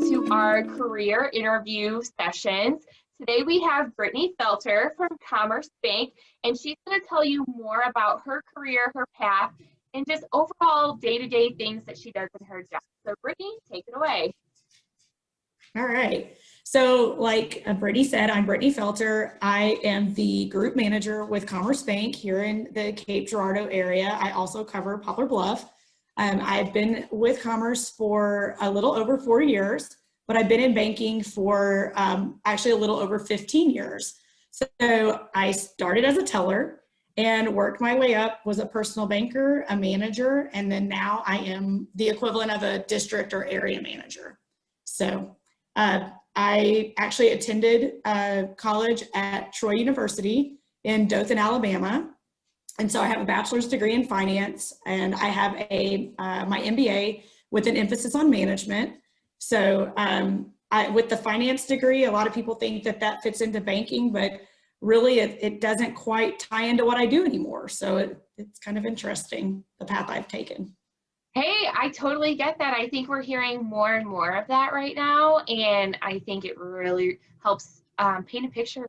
to our career interview sessions. Today we have Brittany Felter from Commerce Bank, and she's going to tell you more about her career, her path, and just overall day-to-day things that she does in her job. So Brittany, take it away. All right. So like Brittany said, I'm Brittany Felter. I am the group manager with Commerce Bank here in the Cape Girardeau area. I also cover Poplar Bluff. I've been with Commerce for a little over 4 years, but I've been in banking for actually a little over 15 years. So I started as a teller and worked my way up, was a personal banker, a manager, and then now I am the equivalent of a district or area manager. So I actually attended college at Troy University in Dothan, Alabama. And so I have a bachelor's degree in finance, and I have my MBA with an emphasis on management. So with the finance degree, a lot of people think that that fits into banking, but really it doesn't quite tie into what I do anymore. So it's kind of interesting, the path I've taken. Hey, I totally get that. I think we're hearing more and more of that right now, and I think it really helps paint a picture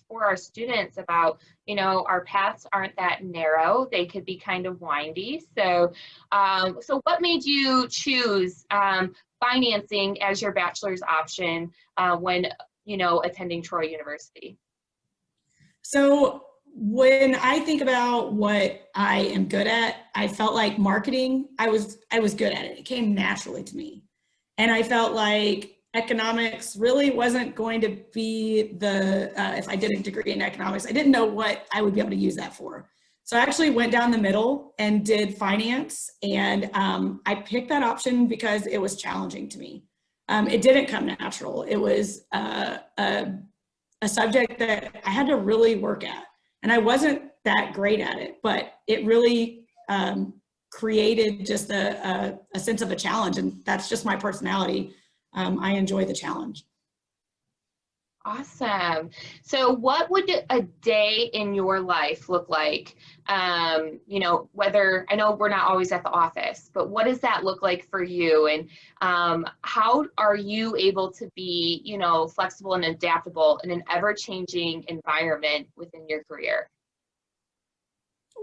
for our students about, you know, our paths aren't that narrow. They could be kind of windy. So, so what made you choose financing as your bachelor's option when, you know, attending Troy University? So when I think about what I am good at, I felt like marketing, I was good at it. It came naturally to me. And I felt like economics really wasn't going to be if I did a degree in economics, I didn't know what I would be able to use that for. So I actually went down the middle and did finance, and I picked that option because it was challenging to me. It didn't come natural. It was a subject that I had to really work at, and I wasn't that great at it, but it really created just a sense of a challenge, and that's just my personality. I enjoy the challenge. Awesome. So what would a day in your life look like? You know, whether, I know we're not always at the office, but what does that look like for you? And how are you able to be, you know, flexible and adaptable in an ever-changing environment within your career?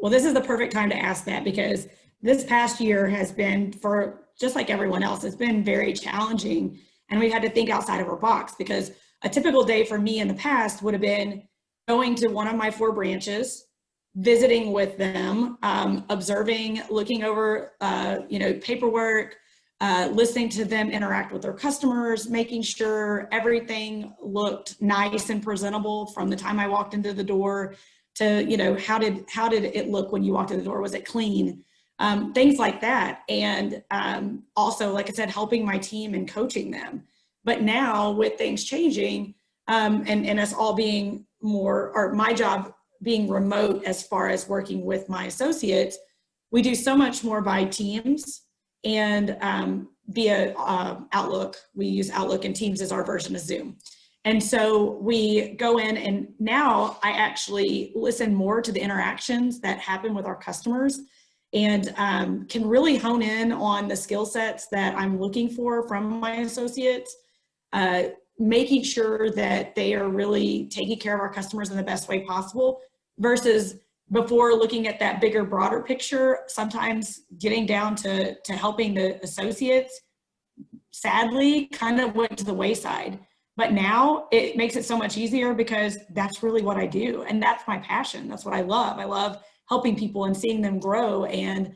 Well, this is the perfect time to ask that, because this past year has been, for just like everyone else, it's been very challenging, and we had to think outside of our box, because a typical day for me in the past would have been going to one of my 4 branches, visiting with them, observing, looking over, you know, paperwork, listening to them interact with their customers, making sure everything looked nice and presentable from the time I walked into the door to, you know, how did it look when you walked in the door? Was it clean? Things like that. And also, like I said, helping my team and coaching them. But now with things changing and us all being more, or my job being remote as far as working with my associates, we do so much more by Teams and via Outlook. We use Outlook, and Teams is our version of Zoom. And so we go in, and now I actually listen more to the interactions that happen with our customers, and can really hone in on the skill sets that I'm looking for from my associates, making sure that they are really taking care of our customers in the best way possible, versus before looking at that bigger, broader picture, sometimes getting down to helping the associates, sadly, kind of went to the wayside. But now it makes it so much easier, because that's really what I do. And that's my passion. That's what I love. I love helping people and seeing them grow, and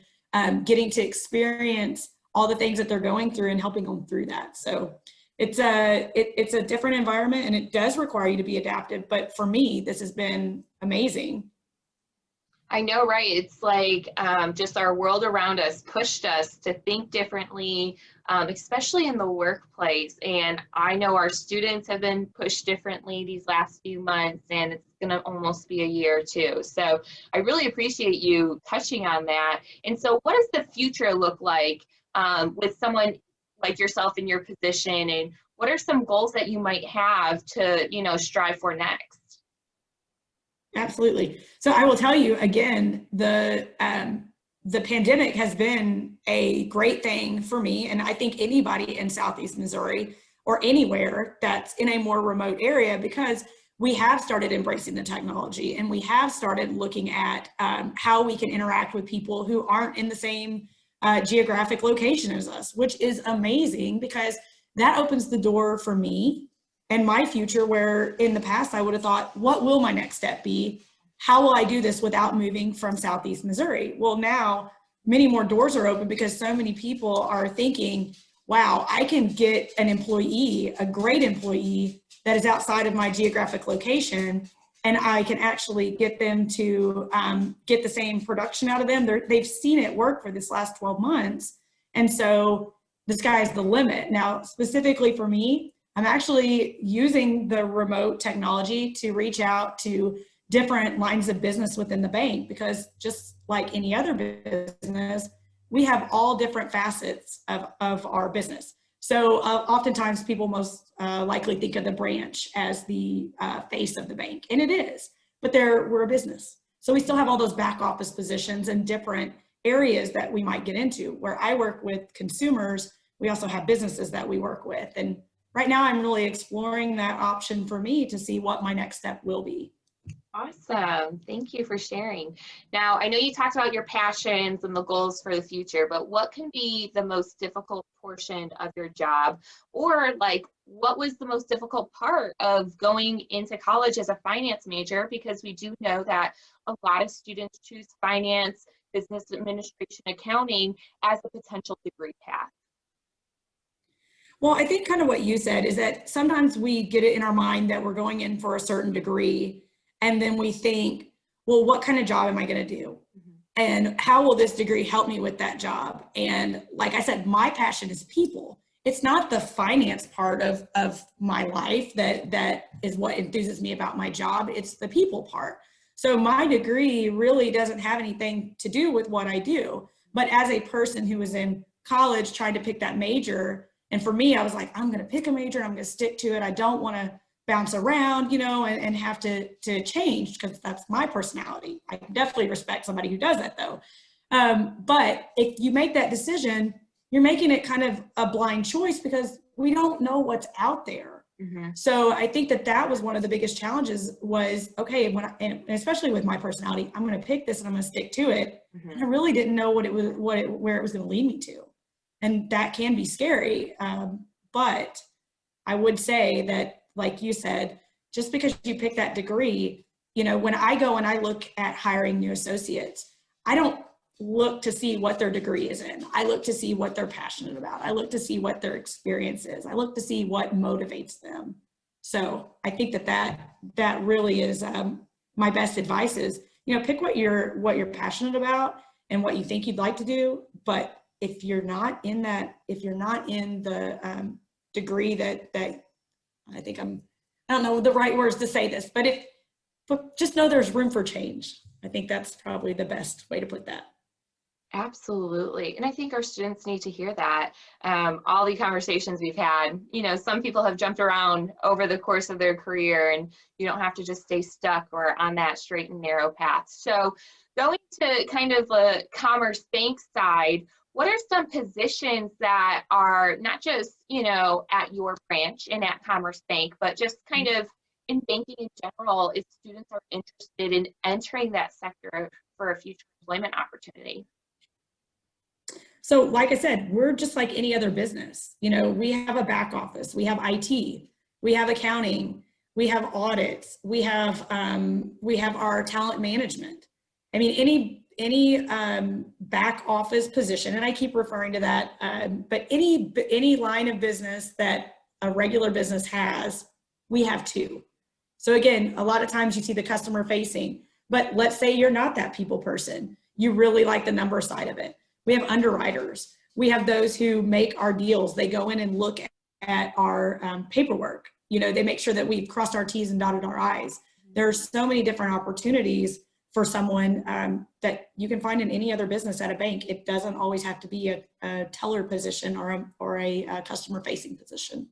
getting to experience all the things that they're going through and helping them through that. So it's a different environment, and it does require you to be adaptive. But for me, this has been amazing. I know, right? It's like just our world around us pushed us to think differently, especially in the workplace. And I know our students have been pushed differently these last few months, and it's going to almost be a year too. So I really appreciate you touching on that. And so what does the future look like with someone like yourself in your position, and what are some goals that you might have to, you know, strive for next? Absolutely. So I will tell you again, the pandemic has been a great thing for me, and I think anybody in Southeast Missouri or anywhere that's in a more remote area, because we have started embracing the technology and we have started looking at how we can interact with people who aren't in the same geographic location as us, which is amazing, because that opens the door for me and my future, where in the past I would have thought, what will my next step be? How will I do this without moving from Southeast Missouri? Well, now many more doors are open, because so many people are thinking, wow, I can get an employee, a great employee that is outside of my geographic location, and I can actually get them to get the same production out of them. They've seen it work for this last 12 months. And so the sky's the limit. Now, specifically for me, I'm actually using the remote technology to reach out to different lines of business within the bank, because just like any other business, we have all different facets of our business. So oftentimes people most likely think of the branch as the face of the bank, and it is, but we're a business. So we still have all those back office positions and different areas that we might get into. Where I work with consumers, we also have businesses that we work with. And right now I'm really exploring that option for me to see what my next step will be. Awesome. Thank you for sharing. Now, I know you talked about your passions and the goals for the future, but what can be the most difficult portion of your job? Or like, what was the most difficult part of going into college as a finance major? Because we do know that a lot of students choose finance, business administration, accounting as a potential degree path. Well, I think kind of what you said is that sometimes we get it in our mind that we're going in for a certain degree, and then we think, well, what kind of job am I going to do? And how will this degree help me with that job? And like I said, my passion is people. It's not the finance part of my life that is what enthuses me about my job. It's the people part. So my degree really doesn't have anything to do with what I do. But as a person who was in college trying to pick that major, and for me, I was like, I'm going to pick a major and I'm going to stick to it. I don't want to bounce around, and have to change, because that's my personality. I definitely respect somebody who does that though. But if you make that decision, you're making it kind of a blind choice, because we don't know what's out there. So I think that was one of the biggest challenges was, okay, and especially with my personality, I'm going to pick this and I'm going to stick to it. And I really didn't know where it was going to lead me to. And that can be scary. But I would say that, like you said, just because you pick that degree, when I go and I look at hiring new associates, I don't look to see what their degree is in. I look to see what they're passionate about. I look to see what their experience is. I look to see what motivates them. So I think that really is my best advice is, pick what you're passionate about and what you think you'd like to do. But if you're not in the degree that I think I don't know the right words to say this, but just know there's room for change. I think that's probably the best way to put that. Absolutely. And I think our students need to hear that. All the conversations we've had, some people have jumped around over the course of their career, and you don't have to just stay stuck or on that straight and narrow path. So going to kind of a Commerce Bank side, what are some positions that are not just, at your branch and at Commerce Bank, but just kind of in banking in general, if students are interested in entering that sector for a future employment opportunity? So like I said, we're just like any other business. We have a back office, we have IT, we have accounting, we have audits, we have our talent management. I mean, any back office position, and I keep referring to that, but any line of business that a regular business has, we have too. So again, a lot of times you see the customer facing, but let's say you're not that people person. You really like the number side of it. We have underwriters. We have those who make our deals. They go in and look at our paperwork. They make sure that we've crossed our T's and dotted our I's. There are so many different opportunities for someone that you can find in any other business at a bank. It doesn't always have to be a teller position or a customer facing position.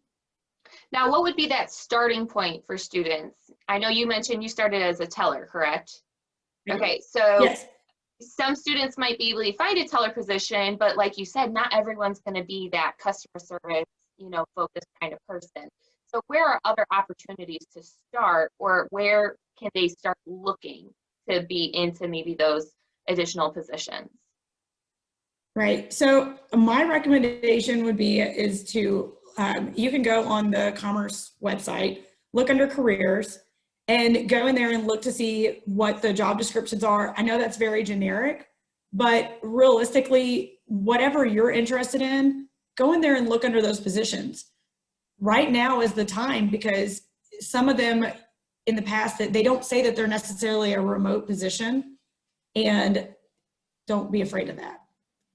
Now, what would be that starting point for students? I know you mentioned you started as a teller, correct? Okay, so yes. Some students might be able to find a teller position, but like you said, not everyone's going to be that customer service focused kind of person. So where are other opportunities to start, or where can they start looking to be into maybe those additional positions? Right. So my recommendation would be is to, you can go on the Commerce website, look under careers, and go in there and look to see what the job descriptions are. I know that's very generic, but realistically, whatever you're interested in, go in there and look under those positions. Right now is the time, because some of them in the past, that they don't say that they're necessarily a remote position, and don't be afraid of that.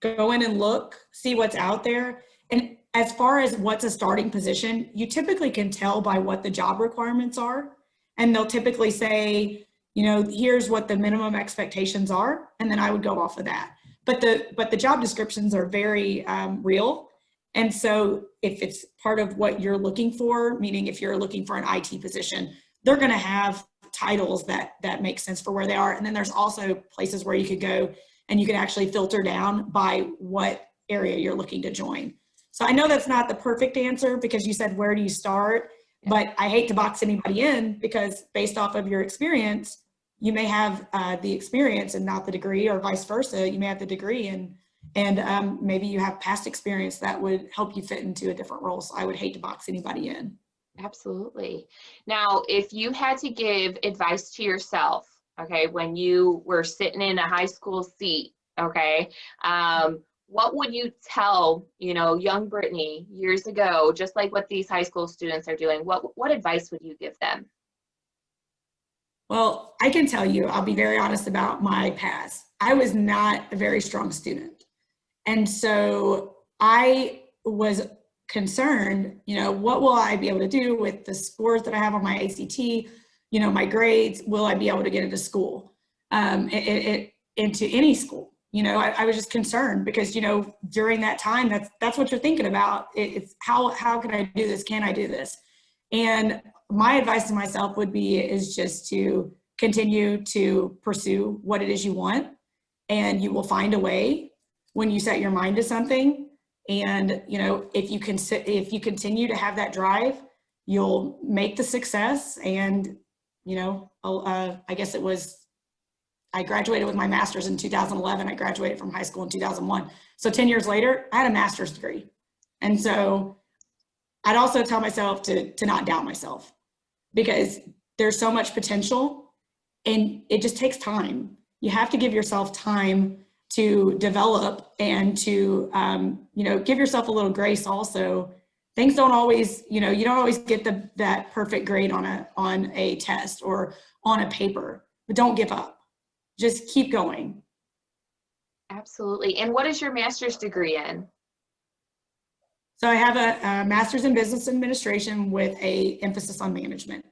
Go in and look, see what's out there. And as far as what's a starting position, you typically can tell by what the job requirements are. And they'll typically say, here's what the minimum expectations are. And then I would go off of that. But the job descriptions are very real. And so if it's part of what you're looking for, meaning if you're looking for an IT position, they're going to have titles that make sense for where they are. And then there's also places where you could go and you can actually filter down by what area you're looking to join. So I know that's not the perfect answer, because you said, where do you start? But I hate to box anybody in, because based off of your experience, you may have the experience and not the degree, or vice versa. You may have the degree and maybe you have past experience that would help you fit into a different role. So I would hate to box anybody in. Absolutely. Now, if you had to give advice to yourself, okay, when you were sitting in a high school seat, okay, what would you tell, young Brittany years ago, just like what these high school students are doing? What advice would you give them? Well, I can tell you, I'll be very honest about my past. I was not a very strong student. And so I was concerned, what will I be able to do with the scores that I have on my ACT, my grades? Will I be able to get into school, into any school? I was just concerned, because, during that time, that's what you're thinking about. It's how can I do this? Can I do this? And my advice to myself is just to continue to pursue what it is you want, and you will find a way when you set your mind to something. And, if you continue to have that drive, you'll make the success. And, I guess I graduated with my master's in 2011. I graduated from high school in 2001. So 10 years later, I had a master's degree. And so I'd also tell myself to not doubt myself, because there's so much potential and it just takes time. You have to give yourself time to develop, and to, give yourself a little grace also. Things don't always, you don't always get that perfect grade on a test or on a paper, but don't give up. Just keep going. Absolutely. And what is your master's degree in? So I have a master's in business administration with a emphasis on management.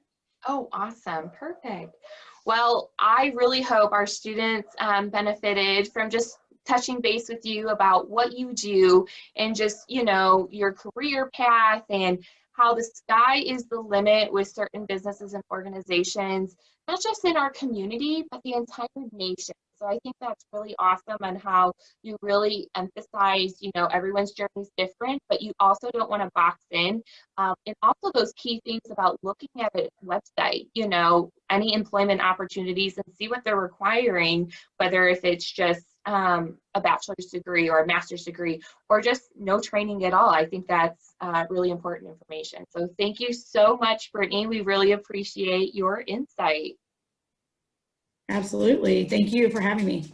Oh, awesome. Perfect. Well, I really hope our students benefited from just touching base with you about what you do, and just, your career path, and how the sky is the limit with certain businesses and organizations, not just in our community, but the entire nation. So I think that's really awesome, and how you really emphasize, everyone's journey is different, but you also don't want to box in. And also those key things about looking at a website, any employment opportunities, and see what they're requiring, whether if it's just a bachelor's degree or a master's degree, or just no training at all. I think that's really important information. So thank you so much, Brittany. We really appreciate your insight. Absolutely. Thank you for having me.